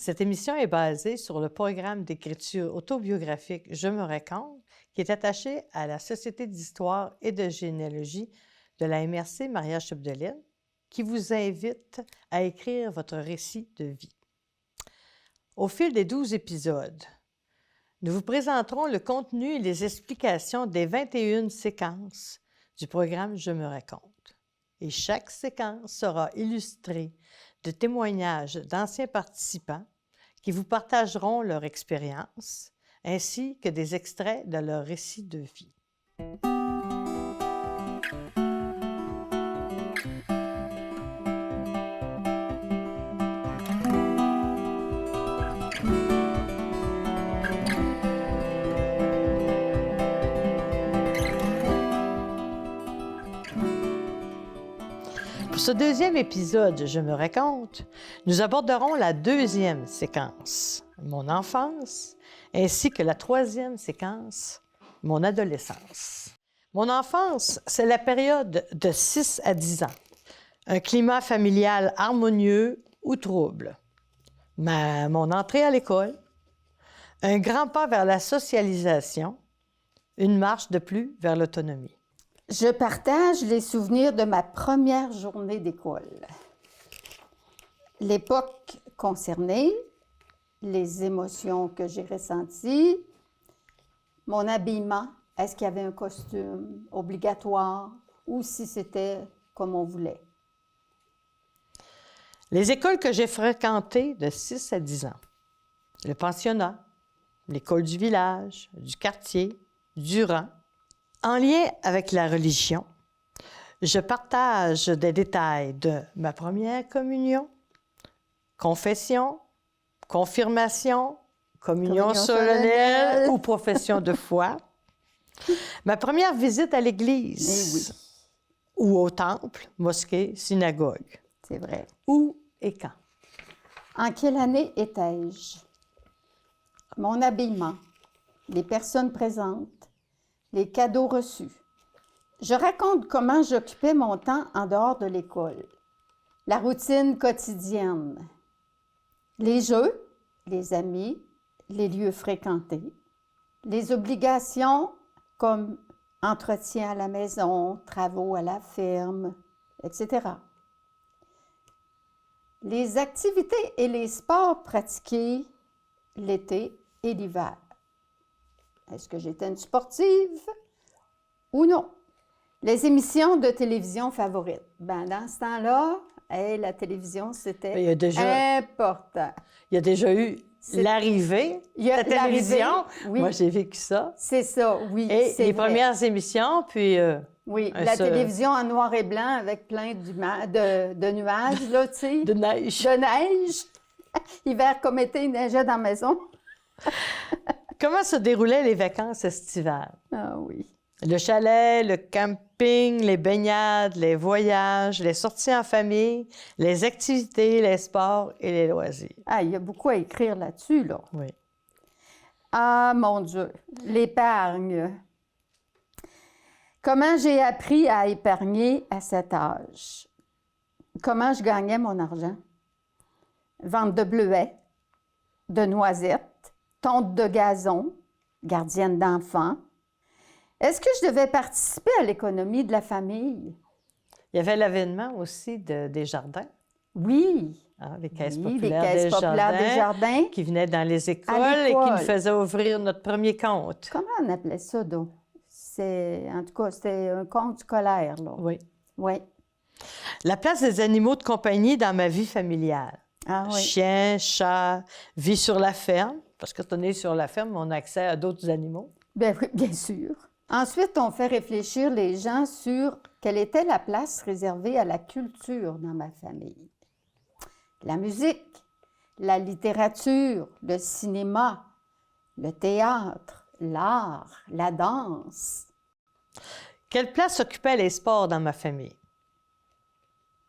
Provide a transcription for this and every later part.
Cette émission est basée sur le programme d'écriture autobiographique Je me raconte, qui est attaché à la Société d'histoire et de généalogie de la MRC Maria-Chapdelaine, qui vous invite à écrire votre récit de vie. Au fil des 12 épisodes, nous vous présenterons le contenu et les explications des 21 séquences du programme Je me raconte. Et chaque séquence sera illustrée de témoignages d'anciens participants qui vous partageront leur expérience, ainsi que des extraits de leur récit de vie. Pour ce deuxième épisode, Je me raconte, nous aborderons la deuxième séquence, mon enfance, ainsi que la troisième séquence, mon adolescence. Mon enfance, c'est la période de 6 à 10 ans, un climat familial harmonieux ou trouble, mon entrée à l'école, un grand pas vers la socialisation, une marche de plus vers l'autonomie. Je partage les souvenirs de ma première journée d'école. L'époque concernée, les émotions que j'ai ressenties, mon habillement, est-ce qu'il y avait un costume obligatoire ou si c'était comme on voulait. Les écoles que j'ai fréquentées de 6 à 10 ans, le pensionnat, l'école du village, du quartier, du rang. En lien avec la religion, je partage des détails de ma première communion, confession, confirmation, communion solennelle ou profession de foi, ma première visite à l'église ou au temple, mosquée, synagogue. C'est vrai. Où et quand? En quelle année étais-je? Mon habillement, les personnes présentes, les cadeaux reçus. Je raconte comment j'occupais mon temps en dehors de l'école, la routine quotidienne, les jeux, les amis, les lieux fréquentés, les obligations comme entretien à la maison, travaux à la ferme, etc. Les activités et les sports pratiqués l'été et l'hiver. Est-ce que j'étais une sportive ou non? Les émissions de télévision favorites. Ben, dans ce temps-là, la télévision, c'était important. Il y a déjà eu l'arrivée de la télévision. Oui. Moi, j'ai vécu ça. C'est ça, oui. Et les premières émissions, puis... oui, la télévision en noir et blanc avec plein de nuages, là, tu sais. De neige. De neige. Hiver comme été, il neigeait dans la maison. Comment se déroulaient les vacances estivales? Ah oui. Le chalet, le camping, les baignades, les voyages, les sorties en famille, les activités, les sports et les loisirs. Ah, il y a beaucoup à écrire là-dessus, là. Oui. Ah, mon Dieu, l'épargne. Comment j'ai appris à épargner à cet âge? Comment je gagnais mon argent? Vente de bleuets, de noisettes, tonte de gazon, gardienne d'enfants. Est-ce que je devais participer à l'économie de la famille? Il y avait l'avènement aussi des jardins. Oui. Hein, les caisses oui, populaires, les caisses populaires des jardins. Qui venaient dans les écoles et qui nous faisaient ouvrir notre premier compte. Comment on appelait ça, donc? En tout cas, c'était un compte scolaire, là. Oui. Oui. La place des animaux de compagnie dans ma vie familiale. Ah oui. Chien, chat, vie sur la ferme. Parce que quand on est sur la ferme, on a accès à d'autres animaux. Bien oui, bien sûr. Ensuite, on fait réfléchir les gens sur quelle était la place réservée à la culture dans ma famille. La musique, la littérature, le cinéma, le théâtre, l'art, la danse. Quelle place occupaient les sports dans ma famille?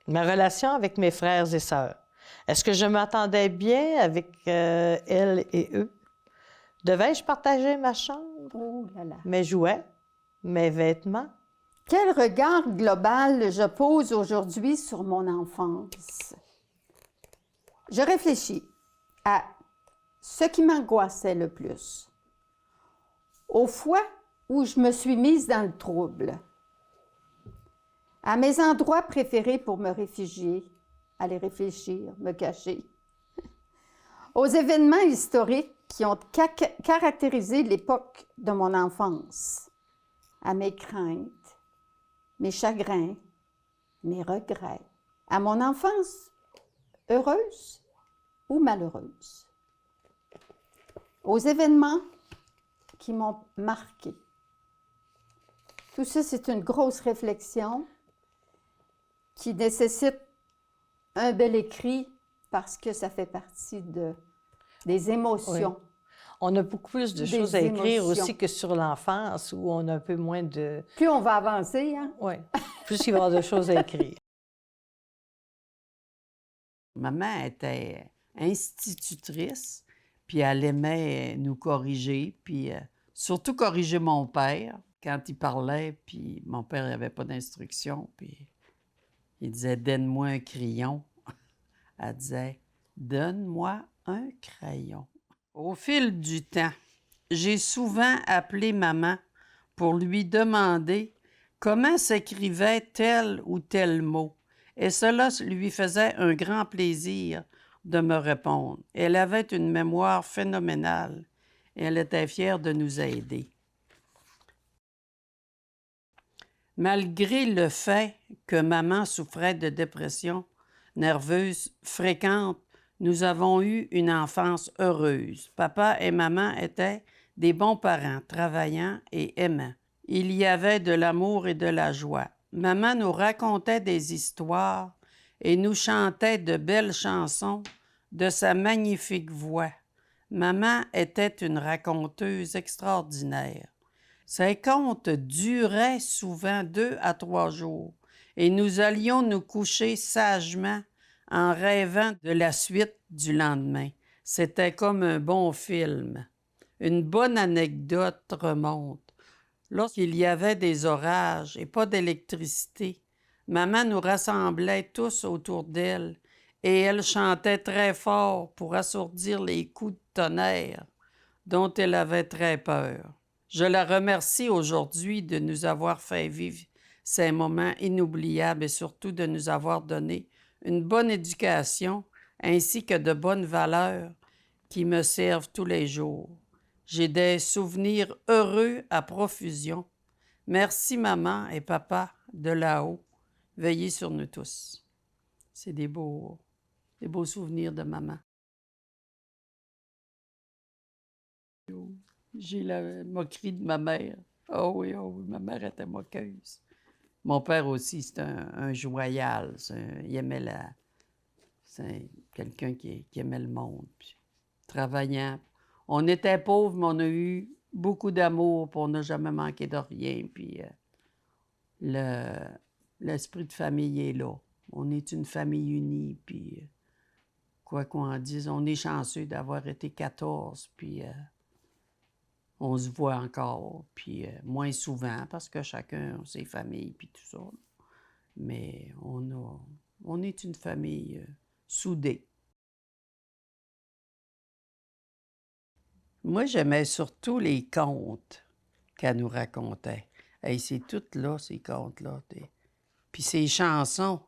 Ma relation avec mes frères et sœurs. Est-ce que je m'entendais bien avec elles et eux? Devais-je partager ma chambre? Oh là là. Mes jouets? Mes vêtements? Quel regard global je pose aujourd'hui sur mon enfance? Je réfléchis. à ce qui m'angoissait le plus, aux fois où je me suis mise dans le trouble, à mes endroits préférés pour me réfugier, aller réfléchir, me cacher, aux événements historiques qui ont caractérisé l'époque de mon enfance, à mes craintes, mes chagrins, mes regrets, à mon enfance heureuse ou malheureuse, aux événements qui m'ont marqué. Tout ça, c'est une grosse réflexion qui nécessite un bel écrit parce que ça fait partie des émotions. Oui. On a beaucoup plus de choses à écrire aussi que sur l'enfance, où on a un peu moins de... Plus on va avancer, hein? Oui, plus il va y avoir de choses à écrire. Maman était institutrice, puis elle aimait nous corriger, puis surtout corriger mon père quand il parlait, puis mon père n'avait pas d'instruction, puis il disait « Donne-moi un crayon ». Elle disait « Donne-moi un crayon ». Au fil du temps, j'ai souvent appelé maman pour lui demander comment s'écrivait tel ou tel mot, et cela lui faisait un grand plaisir de me répondre. Elle avait une mémoire phénoménale et elle était fière de nous aider. Malgré le fait que maman souffrait de dépression nerveuse fréquente, nous avons eu une enfance heureuse. Papa et maman étaient des bons parents, travaillants et aimants. Il y avait de l'amour et de la joie. Maman nous racontait des histoires et nous chantait de belles chansons de sa magnifique voix. Maman était une raconteuse extraordinaire. Ses contes duraient souvent 2 à 3 jours et nous allions nous coucher sagement en rêvant de la suite du lendemain. C'était comme un bon film. Une bonne anecdote remonte. Lorsqu'il y avait des orages et pas d'électricité, maman nous rassemblait tous autour d'elle et elle chantait très fort pour assourdir les coups de tonnerre dont elle avait très peur. Je la remercie aujourd'hui de nous avoir fait vivre ces moments inoubliables et surtout de nous avoir donné une bonne éducation ainsi que de bonnes valeurs qui me servent tous les jours. J'ai des souvenirs heureux à profusion. Merci maman et papa de là-haut. Veillez sur nous tous. C'est des beaux souvenirs de maman. J'ai la moquerie de ma mère. Oh oui, ma mère était moqueuse. Mon père aussi, c'était un joyal. Il aimait c'est quelqu'un qui aimait le monde. Puis, travaillant. On était pauvres, mais on a eu beaucoup d'amour, puis on n'a jamais manqué de rien. Puis l'esprit de famille est là. On est une famille unie, puis quoi qu'on en dise, on est chanceux d'avoir été 14, puis on se voit encore, puis moins souvent, parce que chacun a ses familles, puis tout ça. Mais on est une famille soudée. Moi, j'aimais surtout les contes qu'elle nous racontait. Hey, c'est tout là, ces contes-là. Puis ces chansons.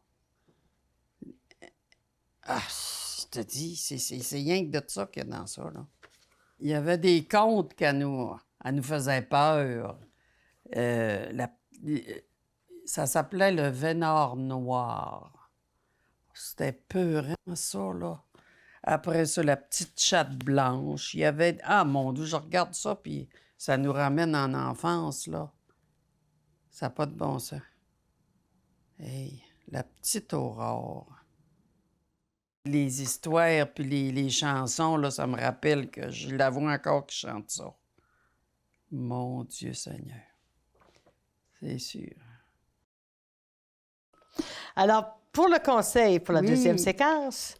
Ah, je te dis, c'est rien que de ça qu'il y a dans ça, là. Il y avait des contes qu'elle nous faisait peur. Ça s'appelait le Vénard noir. C'était peurant, ça, là. Après ça, la petite chatte blanche. Il y avait... Ah, mon Dieu, je regarde ça, puis ça nous ramène en enfance, là. Ça n'a pas de bon sens. Hey, la petite Aurore. Les histoires puis les chansons, là, ça me rappelle que je la vois encore qui chante ça. Mon Dieu Seigneur. C'est sûr. Alors, pour le conseil pour la Oui. deuxième séquence,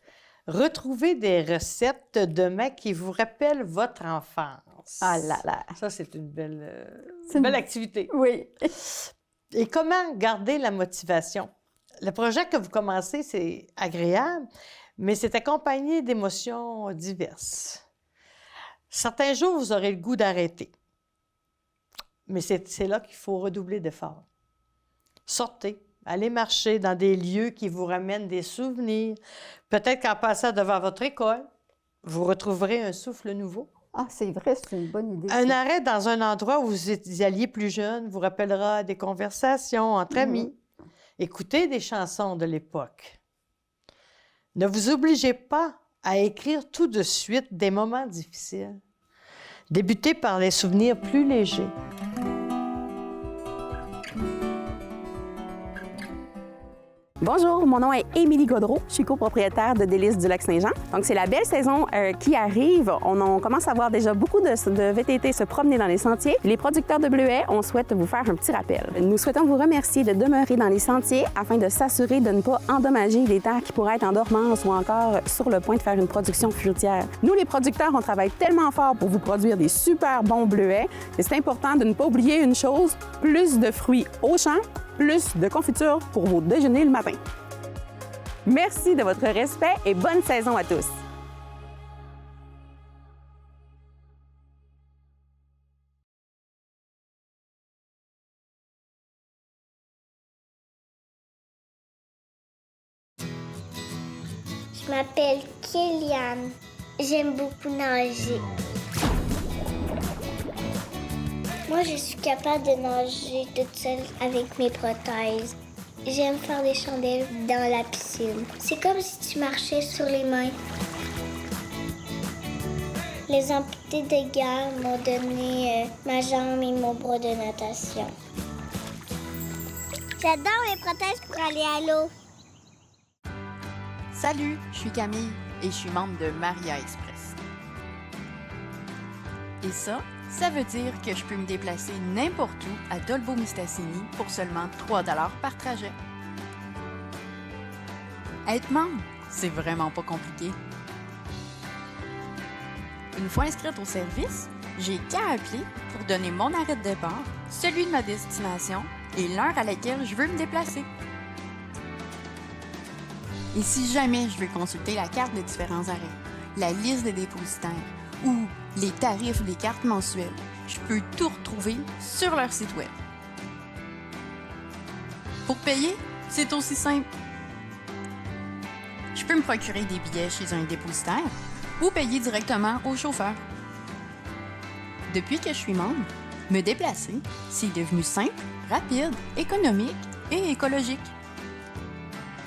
retrouvez des recettes de mets qui vous rappellent votre enfance. Ah là là. Ça, c'est une belle, C'est une- belle activité. Oui. Et comment garder la motivation? Le projet que vous commencez, c'est agréable, mais c'est accompagné d'émotions diverses. Certains jours, vous aurez le goût d'arrêter, mais c'est là qu'il faut redoubler d'efforts. Sortez, allez marcher dans des lieux qui vous ramènent des souvenirs. Peut-être qu'en passant devant votre école, vous retrouverez un souffle nouveau. Ah, c'est vrai, c'est une bonne idée. Un ça. arrêt dans un endroit où vous alliez plus jeune vous rappellera des conversations entre amis. Écoutez des chansons de l'époque. Ne vous obligez pas à écrire tout de suite des moments difficiles. Débutez par les souvenirs plus légers. Bonjour, mon nom est Émilie Gaudreau. Je suis copropriétaire de Délices du Lac-Saint-Jean. Donc, c'est la belle saison qui arrive. On commence à voir déjà beaucoup de VTT se promener dans les sentiers. Les producteurs de bleuets, on souhaite vous faire un petit rappel. Nous souhaitons vous remercier de demeurer dans les sentiers afin de s'assurer de ne pas endommager les terres qui pourraient être en dormance ou encore sur le point de faire une production fruitière. Nous, les producteurs, on travaille tellement fort pour vous produire des super bons bleuets. Et c'est important de ne pas oublier une chose, plus de fruits au champ, plus de confiture pour vos déjeuners le matin. Merci de votre respect et bonne saison à tous! Je m'appelle Kéliane. J'aime beaucoup nager. Moi, je suis capable de nager toute seule avec mes prothèses. J'aime faire des chandelles dans la piscine. C'est comme si tu marchais sur les mains. Les amputés de guerre m'ont donné ma jambe et mon bras de natation. J'adore les prothèses pour aller à l'eau. Salut, je suis Camille et je suis membre de Maria Express. Et ça veut dire que je peux me déplacer n'importe où à Dolbeau-Mistassini pour seulement 3 $ par trajet. Être membre, c'est vraiment pas compliqué. Une fois inscrite au service, j'ai qu'à appeler pour donner mon arrêt de départ, celui de ma destination et l'heure à laquelle je veux me déplacer. Et si jamais je veux consulter la carte des différents arrêts, la liste des dépositaires ou les tarifs des cartes mensuelles, je peux tout retrouver sur leur site web. Pour payer, c'est aussi simple. Je peux me procurer des billets chez un dépositaire ou payer directement au chauffeur. Depuis que je suis membre, me déplacer, c'est devenu simple, rapide, économique et écologique.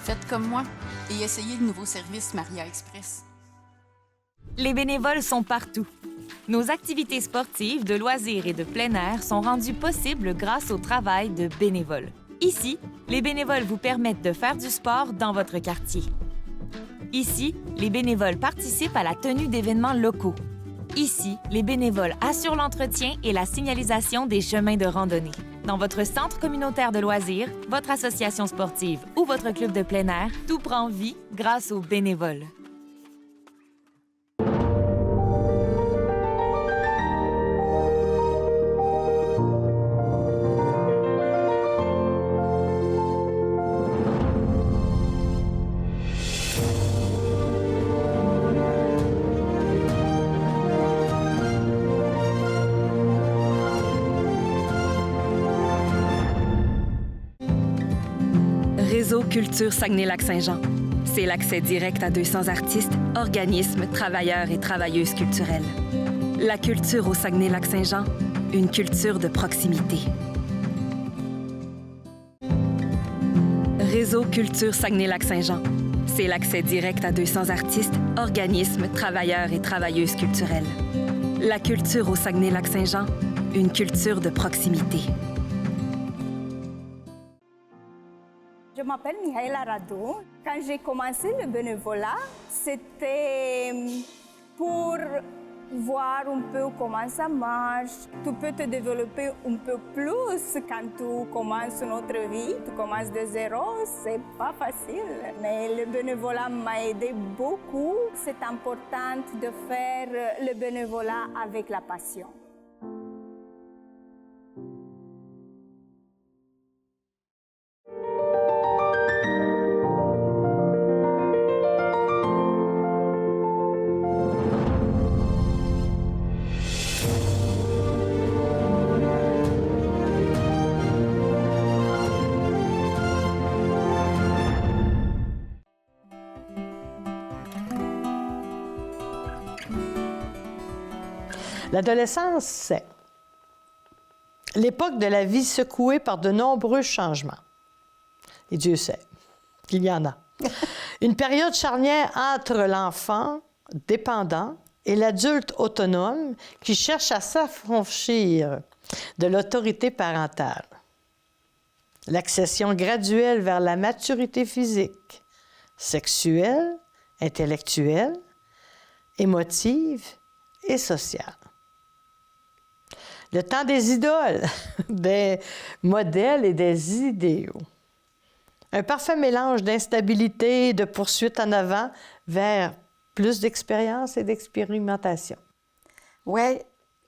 Faites comme moi et essayez le nouveau service Maria Express. Les bénévoles sont partout. Nos activités sportives, de loisirs et de plein air sont rendues possibles grâce au travail de bénévoles. Ici, les bénévoles vous permettent de faire du sport dans votre quartier. Ici, les bénévoles participent à la tenue d'événements locaux. Ici, les bénévoles assurent l'entretien et la signalisation des chemins de randonnée. Dans votre centre communautaire de loisirs, votre association sportive ou votre club de plein air, tout prend vie grâce aux bénévoles. Réseau Culture Saguenay-Lac-Saint-Jean. C'est l'accès direct à 200 artistes, organismes, travailleurs et travailleuses culturelles. La culture au Saguenay-Lac-Saint-Jean, une culture de proximité. Réseau Culture Saguenay-Lac-Saint-Jean. C'est l'accès direct à 200 artistes, organismes, travailleurs et travailleuses culturelles. La culture au Saguenay-Lac-Saint-Jean, une culture de proximité. Je m'appelle Mihaela Radou. Quand j'ai commencé le bénévolat, c'était pour voir un peu comment ça marche. Tu peux te développer un peu plus quand tu commences notre vie. Tu commences de zéro, c'est pas facile. Mais le bénévolat m'a aidé beaucoup. C'est important de faire le bénévolat avec la passion. L'adolescence, c'est l'époque de la vie secouée par de nombreux changements. Et Dieu sait qu'il y en a. Une période charnière entre l'enfant dépendant et l'adulte autonome qui cherche à s'affranchir de l'autorité parentale. L'accession graduelle vers la maturité physique, sexuelle, intellectuelle, émotive et sociale. Le temps des idoles, des modèles et des idéaux. Un parfait mélange d'instabilité et de poursuite en avant vers plus d'expérience et d'expérimentation. Oui,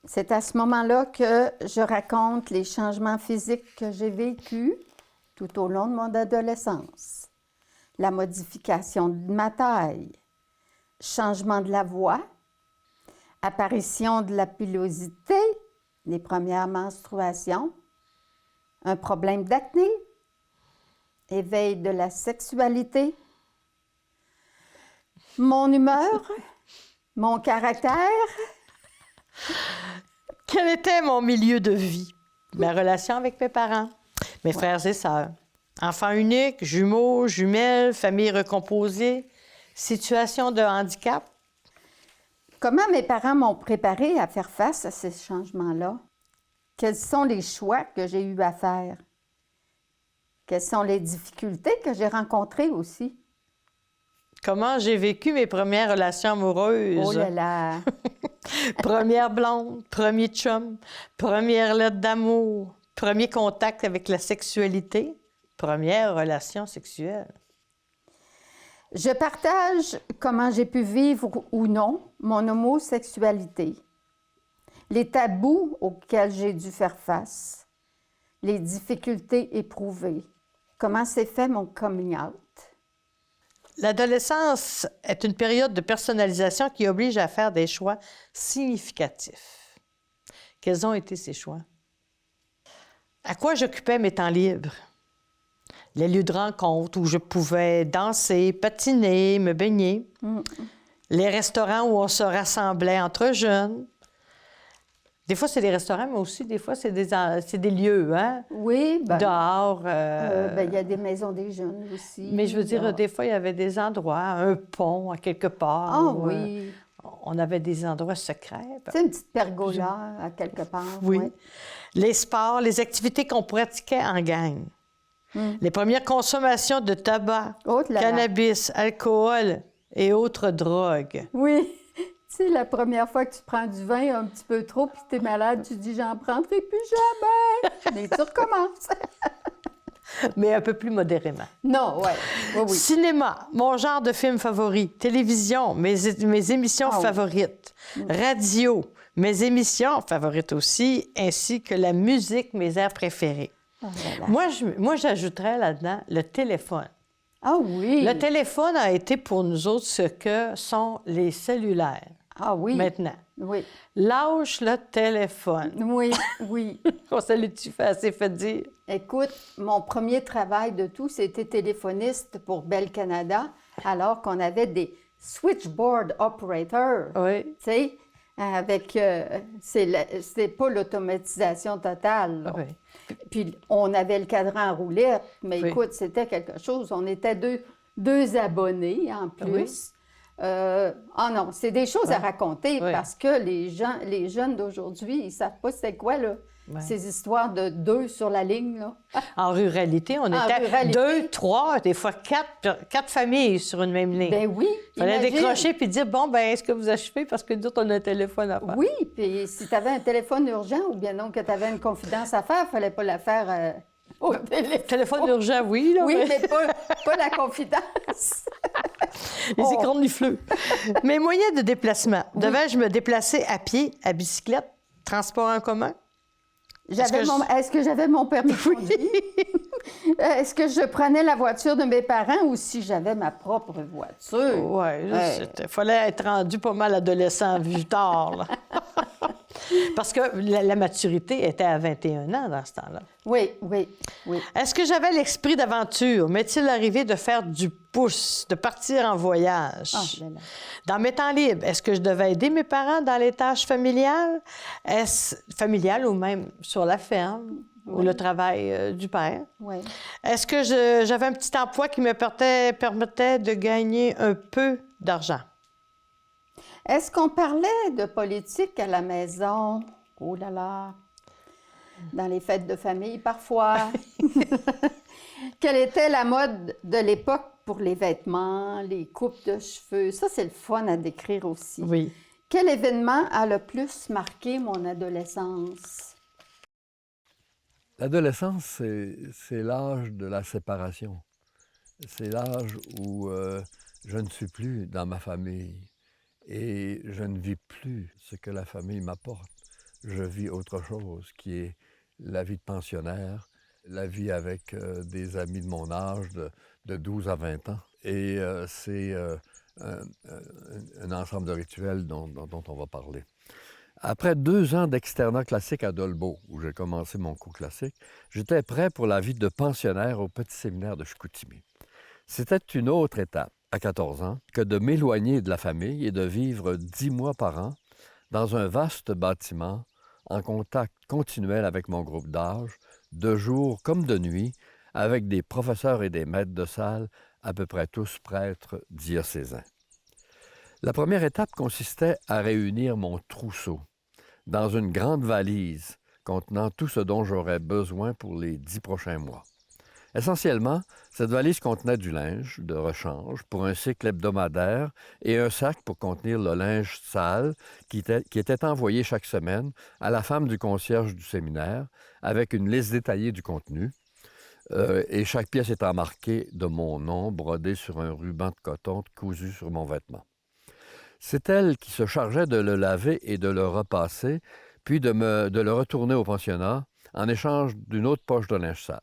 c'est à ce moment-là que je raconte les changements physiques que j'ai vécus tout au long de mon adolescence. La modification de ma taille, changement de la voix, apparition de la pilosité, les premières menstruations, un problème d'acné, éveil de la sexualité, mon humeur, mon caractère. Quel était mon milieu de vie? Ma relation avec mes parents, mes frères et sœurs. Enfants uniques, jumeaux, jumelles, famille recomposée, situation de handicap. Comment mes parents m'ont préparé à faire face à ces changements-là? Quels sont les choix que j'ai eu à faire? Quelles sont les difficultés que j'ai rencontrées aussi? Comment j'ai vécu mes premières relations amoureuses? Oh là là! Première blonde, premier chum, première lettre d'amour, premier contact avec la sexualité, première relation sexuelle. Je partage comment j'ai pu vivre ou non mon homosexualité, les tabous auxquels j'ai dû faire face, les difficultés éprouvées, comment s'est fait mon coming out. L'adolescence est une période de personnalisation qui oblige à faire des choix significatifs. Quels ont été ces choix? À quoi j'occupais mes temps libres? Les lieux de rencontre où je pouvais danser, patiner, me baigner. Les restaurants où on se rassemblait entre jeunes. Des fois, c'est des restaurants, mais aussi, des fois, c'est des lieux, hein? Oui, bien... Dehors. il y a des maisons des jeunes aussi. Mais je veux dire, dehors. des fois, il y avait des endroits, un pont à quelque part. Ah où, oui! on avait des endroits secrets. Tu sais, une petite pergola à quelque part. Oui. ouais. Les sports, les activités qu'on pratiquait en gang. Les premières consommations de tabac, Oh là là. cannabis, alcool et autres drogues. Oui. Tu sais, la première fois que tu prends du vin un petit peu trop puis tu es malade, tu dis « j'en prendrai plus jamais ». Mais tu recommences. Mais un peu plus modérément. Non, ouais. Oui, oui. Cinéma, mon genre de film favori. Télévision, mes émissions Ah oui. favorites. Radio, mes émissions favorites aussi, ainsi que la musique, mes airs préférés. Oh là là. Moi, j'ajouterais là-dedans le téléphone. Ah oui! Le téléphone a été pour nous autres ce que sont les cellulaires Ah oui! maintenant. Oui, Lâche le téléphone. oui, oui. On se l'est-tu fait assez fait dire? Écoute, mon premier travail de tout, c'était téléphoniste pour Bell Canada, alors qu'on avait des switchboard operators. Oui. Tu sais, avec... c'est pas l'automatisation totale, là. Oui. Puis on avait le cadran en roulette, mais Oui. écoute, c'était quelque chose. On était deux abonnés en plus. Ah non, c'est des choses à raconter Oui. parce que les jeunes d'aujourd'hui, ils savent pas c'est quoi, là. Ouais. Ces histoires de deux sur la ligne, là. En ruralité, on En était ruralité. 2, 3, des fois 4 familles sur une même ligne. Ben oui, Il fallait imagine. décrocher puis dire, bon, ben est-ce que vous achevez? Parce que nous autres, on a un téléphone à faire. Oui, puis si tu avais un téléphone urgent ou bien non que tu avais une confidence à faire, il fallait pas la faire au téléphone. Téléphone urgent, oui, là. Oui, mais- mais pas la confidence. Les Oh. écrans du fleu. Mes moyens de déplacement. Devais-je me déplacer à pied, à bicyclette, transport en commun? Est-ce que j'avais mon permis de conduire? Est-ce que je prenais la voiture de mes parents ou si j'avais ma propre voiture? Oui, il fallait être rendu pas mal adolescent vu tard. Là. Parce que la maturité était à 21 ans dans ce temps-là. Oui, oui, oui. Est-ce que j'avais l'esprit d'aventure? M'est-il arrivé de faire du pouce, de partir en voyage? Ah, là, là. Dans mes temps libres, est-ce que je devais aider mes parents dans les tâches familiales? Est-ce familiales ou même sur la ferme ou le travail du père? Oui. Est-ce que j'avais un petit emploi qui me permettait de gagner un peu d'argent? Est-ce qu'on parlait de politique à la maison? Oh là là! Dans les fêtes de famille, parfois. Quelle était la mode de l'époque pour les vêtements, les coupes de cheveux? Ça, c'est le fun à décrire aussi. Oui. Quel événement a le plus marqué mon adolescence? L'adolescence, c'est l'âge de la séparation. C'est l'âge où je ne suis plus dans ma famille et je ne vis plus ce que la famille m'apporte. Je vis autre chose qui est la vie de pensionnaire, la vie avec des amis de mon âge de 12 à 20 ans. Et c'est un ensemble de rituels dont on va parler. Après 2 ans d'externat classique à Dolbeau, où j'ai commencé mon cours classique, j'étais prêt pour la vie de pensionnaire au petit séminaire de Chicoutimi. C'était une autre étape, à 14 ans, que de m'éloigner de la famille et de vivre 10 mois par an dans un vaste bâtiment en contact continuel avec mon groupe d'âge, de jour comme de nuit, avec des professeurs et des maîtres de salle, à peu près tous prêtres diocésains. La première étape consistait à réunir mon trousseau dans une grande valise contenant tout ce dont j'aurais besoin pour les 10 prochains mois. Essentiellement, cette valise contenait du linge de rechange pour un cycle hebdomadaire et un sac pour contenir le linge sale qui était envoyé chaque semaine à la femme du concierge du séminaire avec une liste détaillée du contenu. Et chaque pièce étant marquée de mon nom brodé sur un ruban de coton cousu sur mon vêtement. C'est elle qui se chargeait de le laver et de le repasser, puis de le retourner au pensionnat en échange d'une autre poche de linge sale.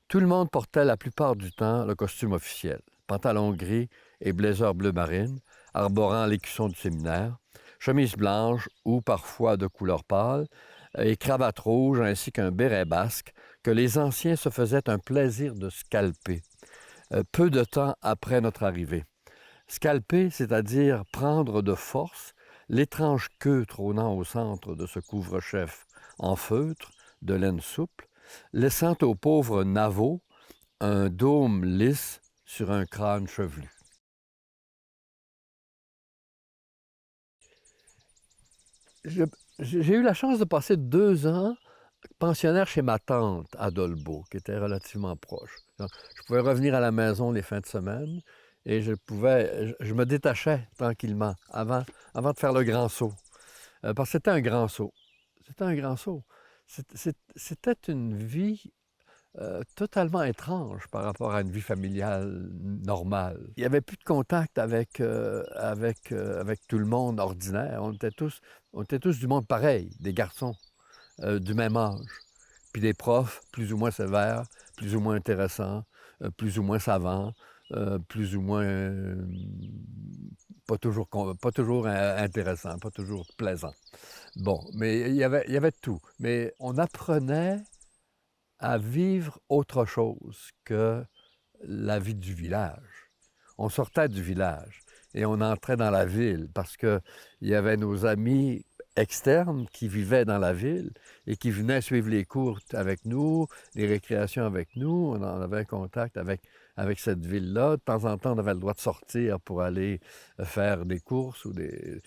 Tout le monde portait la plupart du temps le costume officiel, pantalon gris et blazer bleu marine, arborant l'écusson du séminaire, chemise blanche ou parfois de couleur pâle, et cravate rouge ainsi qu'un béret basque que les anciens se faisaient un plaisir de scalper, peu de temps après notre arrivée. Scalper, c'est-à-dire prendre de force l'étrange queue trônant au centre de ce couvre-chef en feutre, de laine souple, laissant au pauvre Navo un dôme lisse sur un crâne chevelu. J'ai eu la chance de passer 2 ans pensionnaire chez ma tante à Dolbeau, qui était relativement proche. Donc, je pouvais revenir à la maison les fins de semaine et je me détachais tranquillement avant de faire le grand saut. Parce que c'était un grand saut. C'était un grand saut. C'était une vie totalement étrange par rapport à une vie familiale normale. Il n'y avait plus de contact avec tout le monde ordinaire. On était tous du monde pareil, des garçons du même âge. Puis des profs plus ou moins sévères, plus ou moins intéressants, plus ou moins savants, plus ou moins pas toujours intéressants, pas toujours plaisants. Bon, mais il y avait tout. Mais on apprenait à vivre autre chose que la vie du village. On sortait du village et on entrait dans la ville parce qu'il y avait nos amis externes qui vivaient dans la ville et qui venaient suivre les cours avec nous, les récréations avec nous. On en avait un contact avec cette ville-là. De temps en temps, on avait le droit de sortir pour aller faire des courses ou des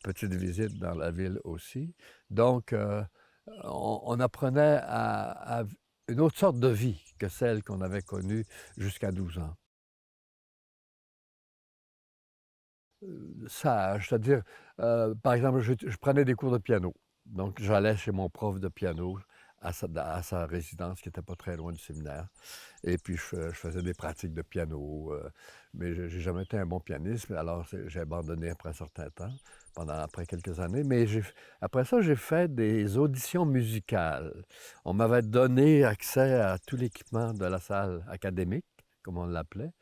petites visites dans la ville aussi. Donc, on apprenait à une autre sorte de vie que celle qu'on avait connue jusqu'à 12 ans. Sage, c'est-à-dire, par exemple, je prenais des cours de piano. Donc, j'allais chez mon prof de piano à sa résidence qui n'était pas très loin du séminaire. Et puis, je faisais des pratiques de piano. Mais je n'ai jamais été un bon pianiste. Alors, j'ai abandonné après un certain temps, après quelques années. Mais après ça, j'ai fait des auditions musicales. On m'avait donné accès à tout l'équipement de la salle académique, comme on l'appelait.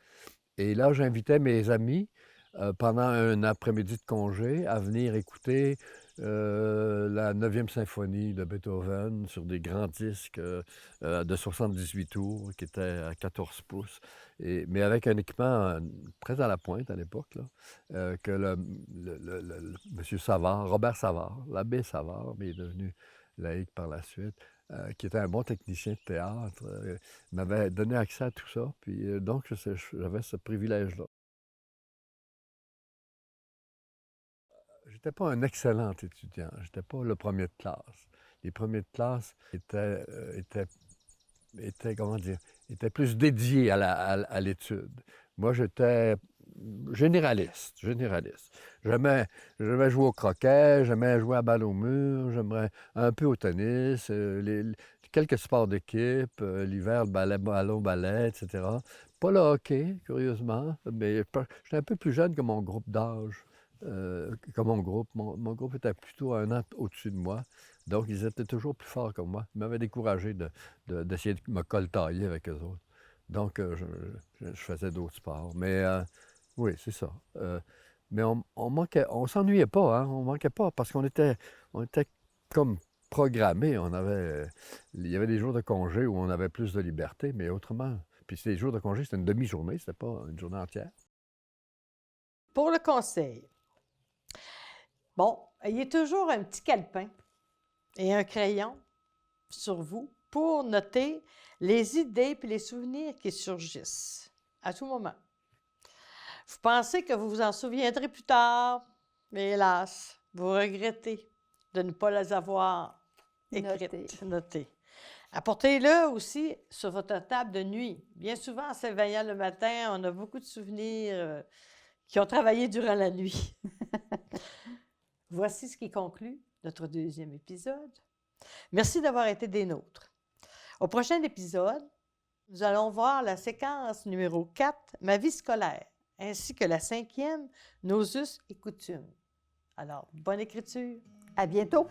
Et là, j'invitais mes amis pendant un après-midi de congé à venir écouter la 9e symphonie de Beethoven sur des grands disques de 78 tours qui étaient à 14 pouces, mais avec un équipement très à la pointe à l'époque, que M. Savard, Robert Savard, l'abbé Savard, mais il est devenu laïque par la suite, qui était un bon technicien de théâtre, m'avait donné accès à tout ça. Puis donc, j'avais ce privilège-là. Je n'étais pas un excellent étudiant. Je n'étais pas le premier de classe. Les premiers de classe étaient comment dire, étaient plus dédiés à l'étude. Moi, j'étais généraliste. J'aimais jouer au croquet, j'aimais jouer à balle au mur, j'aimais un peu au tennis, quelques sports d'équipe, l'hiver, le ballon-ballet, etc. Pas le hockey, curieusement, mais j'étais un peu plus jeune que mon groupe d'âge. Comme mon groupe. Mon groupe était plutôt un an au-dessus de moi. Donc, ils étaient toujours plus forts que moi. Ils m'avaient découragé d'essayer de me coltailler avec eux autres. Donc, je faisais d'autres sports. Mais oui, c'est ça. Mais on s'ennuyait pas, hein? On manquait pas parce qu'on était comme programmés. Il y avait des jours de congé où on avait plus de liberté, mais autrement. Puis ces jours de congé, c'était une demi-journée, c'était pas une journée entière. Pour le conseil, bon, ayez toujours un petit calepin et un crayon sur vous pour noter les idées et les souvenirs qui surgissent à tout moment. Vous pensez que vous vous en souviendrez plus tard, mais hélas, vous regrettez de ne pas les avoir écrites, notées. Apportez-le aussi sur votre table de nuit. Bien souvent, en s'éveillant le matin, on a beaucoup de souvenirs qui ont travaillé durant la nuit. Voici ce qui conclut notre 2e épisode. Merci d'avoir été des nôtres. Au prochain épisode, nous allons voir la séquence numéro 4, Ma vie scolaire, ainsi que la 5e, Nos us et coutumes. Alors, bonne écriture. À bientôt.